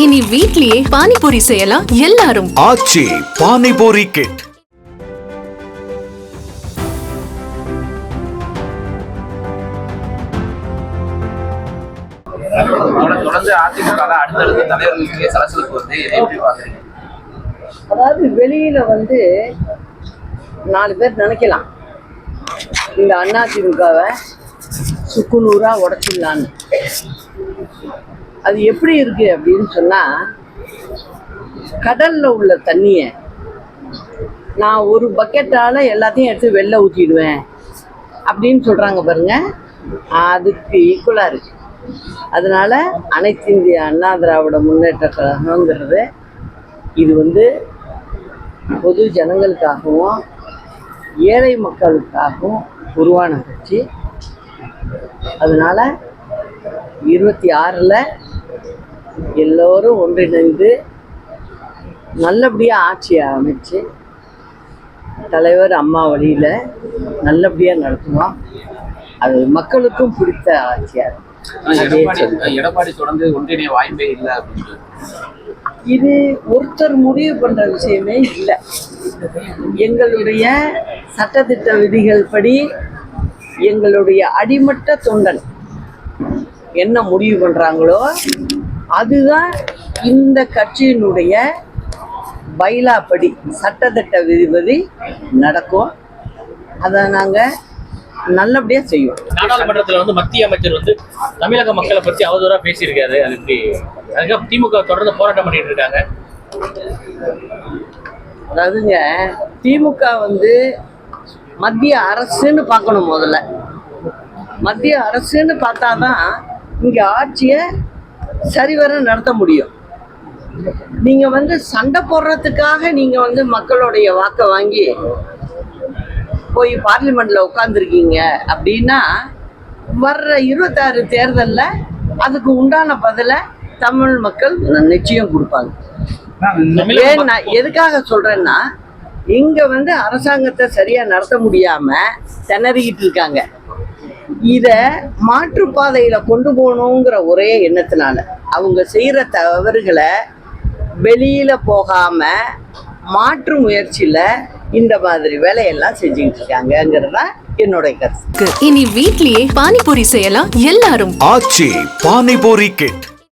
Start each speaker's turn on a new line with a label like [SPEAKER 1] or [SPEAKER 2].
[SPEAKER 1] இனி வீட்லயே பானிபூரி செய்யலாம் எல்லாரும்.
[SPEAKER 2] ஆச்சி பானிபூரி கிட்.
[SPEAKER 3] தொடர்ந்து அதிமுக அடுத்தடுத்த தலைவர்களுக்கு சலசலப்பு வந்து எப்படி பாக்குறீங்க?
[SPEAKER 4] அதாவது வெளியில 4 பேர் நினைக்கலாம் இந்த அதிமுகவை சுக்குநூறா உடைச்சிடலான்னு. அது எப்படி இருக்கு அப்படின்னு சொன்னா, கடல்ல உள்ள தண்ணிய நான் ஒரு பக்கெட்டால எல்லாத்தையும் எடுத்து வெளில ஊற்றிடுவேன் அப்படின்னு சொல்றாங்க பாருங்க, அதுக்கு ஈக்குவலா இருக்கு. அதனால அனைத்து இந்திய அண்ணா திராவிட முன்னேற்ற கழகங்கிறது இது பொது ஜனங்களுக்காகவும் ஏழை மக்களுக்காகவும் உருவான கட்சி. அதனால 26ல் எல்லோரும் ஒன்றிணைந்து நல்லபடியாக ஆட்சியை அமைச்சு தலைவர் அம்மா வழியில் நல்லபடியாக நடத்துவோம். அது மக்களுக்கும் பிடித்த ஆட்சியாக இருக்கும்.
[SPEAKER 3] எடப்பாடி தொடர்ந்து ஒன்றிணைய வாய்ப்பே இல்லை அப்படின்னு
[SPEAKER 4] இது ஒருத்தர் முடிவு பண்ற விஷயமே இல்லை. எங்களுடைய சட்டத்திட்ட விதிகள் படி எங்களுடைய அடிமட்ட தொண்டன் என்ன முடிவு பண்றாங்களோ அதுதான் இந்த கட்சியினுடைய பைலாப்படி சட்டத்திட்ட விதிபடி நடக்கும். அதை நாங்கள் நல்லபடியா செய்யும்.
[SPEAKER 5] நாடாளுமன்றத்துல மத்திய அமைச்சர் தமிழக மக்களை பத்தி அவதூறா பேசியிருக்காரு. அது எப்படி? அதுக்காக திமுக தொடர்ந்து போராட்டம் பண்ணிட்டு இருக்காங்க.
[SPEAKER 4] அதாவதுங்க, திமுக மத்திய அரசுன்னு பார்க்கணும். முதல்ல மத்திய அரசுன்னு பார்த்தாதான் இங்க ஆட்சியை சரிவர நடத்த முடியும். நீங்க சண்டை போடுறதுக்காக நீங்க மக்களுடைய வாக்கை வாங்கி போய் பார்லிமெண்ட்ல உட்காந்துருக்கீங்க அப்படின்னா, வர்ற 26 தேர்தலில் அதுக்கு உண்டான பதிலை தமிழ் மக்கள் நிச்சயம் கொடுப்பாங்க. ஏன் நான் எதுக்காக சொல்றேன்னா, இங்க அரசாங்கத்தை சரியா நடத்த முடியாம திணறிக்கிட்டு இருக்காங்க. இத மாற்றுப்பாதையில கொண்டு போகணுங்கிற ஒரே எண்ணத்தினால அவங்க செய்யற தவறுகளை வெளியில போகாம மாற்று முயற்சியில இந்த மாதிரி வேலையெல்லாம் செஞ்சுக்கிட்டு இருக்காங்கிறதா என்னுடைய கருத்து.
[SPEAKER 1] இனி வீட்லயே பானிபூரி செய்யலாம் எல்லாரும்.
[SPEAKER 2] ஆச்சி பானிபூரி கிட்.